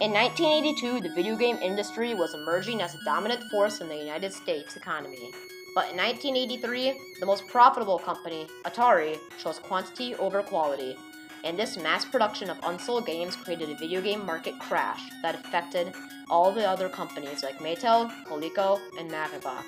In 1982, the video game industry was emerging as a dominant force in the United States economy. But in 1983, the most profitable company, Atari, chose quantity over quality. And this mass production of unsold games created a video game market crash that affected all the other companies like Mattel, Coleco, and Magnavox.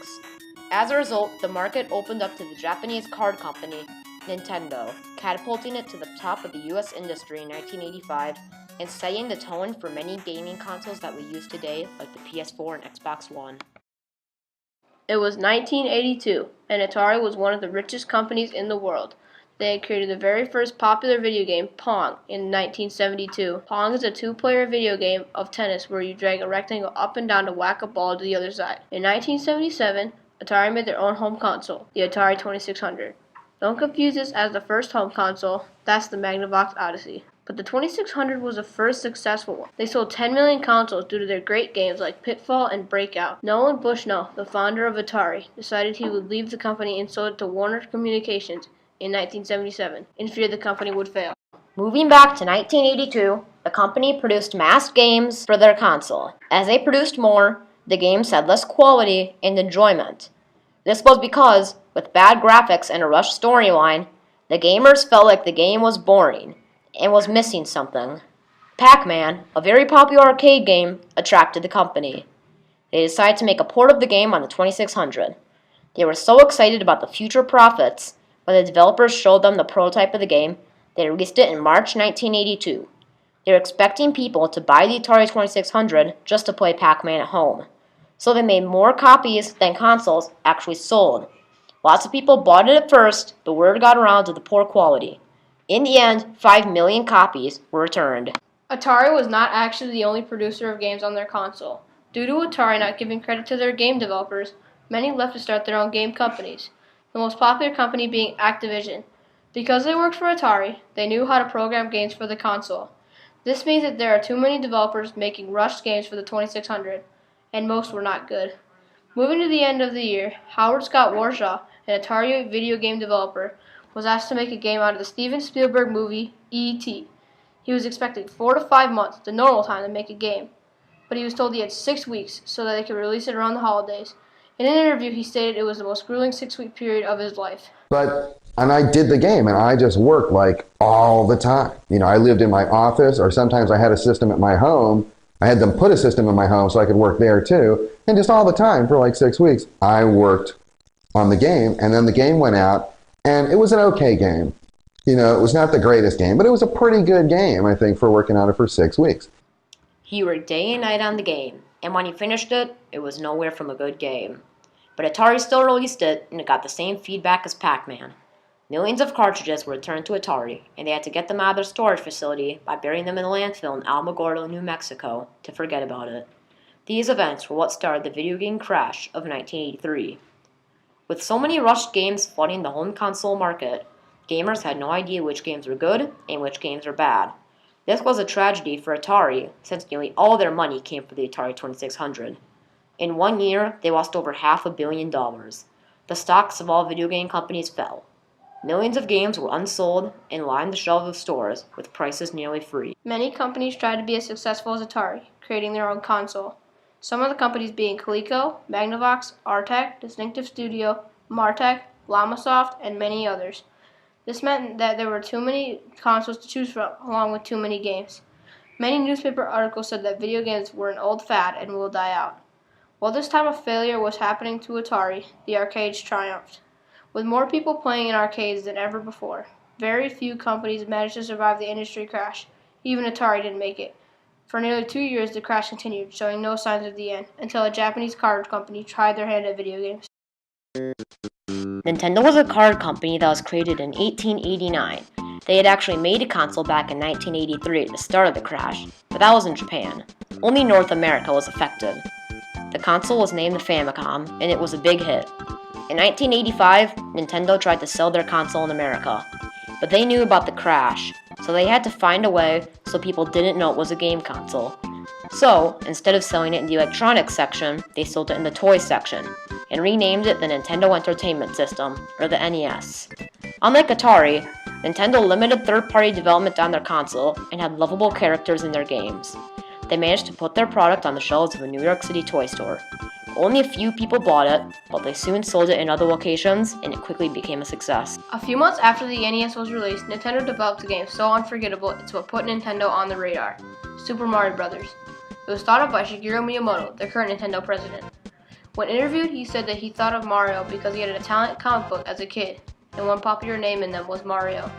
As a result, the market opened up to the Japanese card company, Nintendo, catapulting it to the top of the US industry in 1985 and setting the tone for many gaming consoles that we use today, like the PS4 and Xbox One. It was 1982, and Atari was one of the richest companies in the world. They had created the very first popular video game, Pong, in 1972. Pong is a two-player video game of tennis where you drag a rectangle up and down to whack a ball to the other side. In 1977, Atari made their own home console, the Atari 2600. Don't confuse this as the first home console, that's the Magnavox Odyssey. But the 2600 was the first successful one. They sold 10 million consoles due to their great games like Pitfall and Breakout. Nolan Bushnell, the founder of Atari, decided he would leave the company and sold it to Warner Communications in 1977, in fear the company would fail. Moving back to 1982, the company produced mass games for their console. As they produced more, the games had less quality and enjoyment. This was because, with bad graphics and a rushed storyline, the gamers felt like the game was boring and was missing something. Pac-Man, a very popular arcade game, attracted the company. They decided to make a port of the game on the 2600. They were so excited about the future profits when the developers showed them the prototype of the game, they released it in March 1982. They were expecting people to buy the Atari 2600 just to play Pac-Man at home. So they made more copies than consoles actually sold. Lots of people bought it at first, but word got around to the poor quality. In the end, 5 million copies were returned. Atari was not actually the only producer of games on their console. Due to Atari not giving credit to their game developers, many left to start their own game companies, the most popular company being Activision. Because they worked for Atari, they knew how to program games for the console. This means that there are too many developers making rushed games for the 2600, and most were not good. Moving to the end of the year, Howard Scott Warshaw, an Atari video game developer, was asked to make a game out of the Steven Spielberg movie E.T. He was expecting 4 to 5 months, the normal time to make a game, but he was told he had 6 weeks so that they could release it around the holidays. In an interview, he stated it was the most grueling 6-week period of his life. And I did the game, and I just worked like all the time. You know, I lived in my office, or sometimes I had a system at my home. I had them put a system in my home so I could work there too. And just all the time for like 6 weeks, I worked on the game, and then the game went out. And it was an okay game. You know, it was not the greatest game, but it was a pretty good game, I think, for working on it for 6 weeks. He worked day and night on the game, and when he finished it, it was nowhere from a good game. But Atari still released it, and it got the same feedback as Pac-Man. Millions of cartridges were returned to Atari, and they had to get them out of their storage facility by burying them in a landfill in Alamogordo, New Mexico, to forget about it. These events were what started the video game crash of 1983. With so many rushed games flooding the home console market, gamers had no idea which games were good and which games were bad. This was a tragedy for Atari, since nearly all their money came from the Atari 2600. In 1 year, they lost over $500 million. The stocks of all video game companies fell. Millions of games were unsold and lined the shelves of stores, with prices nearly free. Many companies tried to be as successful as Atari, creating their own console. Some of the companies being Coleco, Magnavox, Artec, Distinctive Studio, Martec, Llamasoft, and many others. This meant that there were too many consoles to choose from, along with too many games. Many newspaper articles said that video games were an old fad and will die out. While this time of failure was happening to Atari, the arcades triumphed. With more people playing in arcades than ever before, very few companies managed to survive the industry crash. Even Atari didn't make it. For nearly 2 years, the crash continued, showing no signs of the end, until a Japanese card company tried their hand at video games. Nintendo was a card company that was created in 1889. They had actually made a console back in 1983 at the start of the crash, but that was in Japan. Only North America was affected. The console was named the Famicom, and it was a big hit. In 1985, Nintendo tried to sell their console in America, but they knew about the crash, so they had to find a way so people didn't know it was a game console. So, instead of selling it in the electronics section, they sold it in the toys section, and renamed it the Nintendo Entertainment System, or the NES. Unlike Atari, Nintendo limited third-party development on their console and had lovable characters in their games. they managed to put their product on the shelves of a New York City toy store. Only a few people bought it, but they soon sold it in other locations, and it quickly became a success. A few months after the NES was released, Nintendo developed a game so unforgettable it's what put Nintendo on the radar: Super Mario Bros. It was thought of by Shigeru Miyamoto, the current Nintendo president. When interviewed, he said that he thought of Mario because he had a talent comic book as a kid, and one popular name in them was Mario.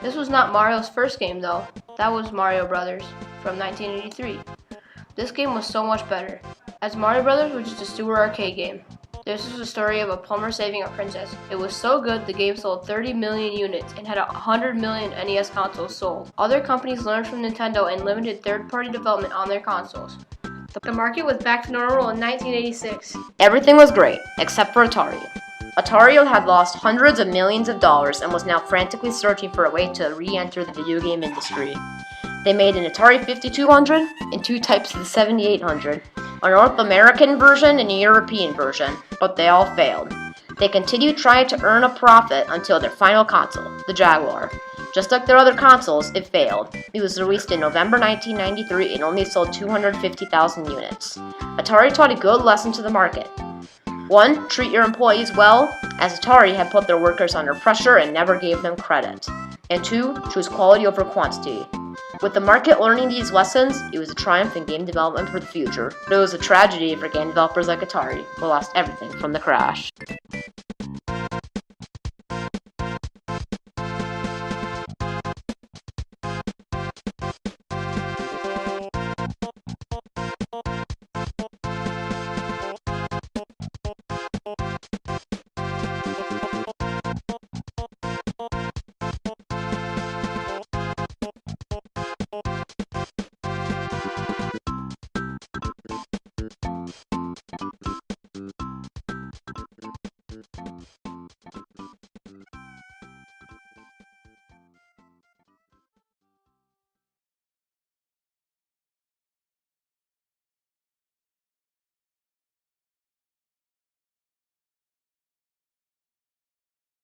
This was not Mario's first game though, that was Mario Bros. From 1983. This game was so much better, as Mario Bros. Was just a sewer arcade game. This was the story of a plumber saving a princess. It was so good the game sold 30 million units and had 100 million NES consoles sold. Other companies learned from Nintendo and limited third-party development on their consoles. The market was back to normal in 1986. Everything was great, except for Atari. Atari had lost hundreds of millions of dollars and was now frantically searching for a way to re-enter the video game industry. They made an Atari 5200 and two types of the 7800, a North American version and a European version, but they all failed. They continued trying to earn a profit until their final console, the Jaguar. Just like their other consoles, it failed. It was released in November 1993 and only sold 250,000 units. Atari taught a good lesson to the market. 1. Treat your employees well, as Atari had put their workers under pressure and never gave them credit. And 2. Choose quality over quantity. With the market learning these lessons, it was a triumph in game development for the future, but it was a tragedy for game developers like Atari, who lost everything from the crash.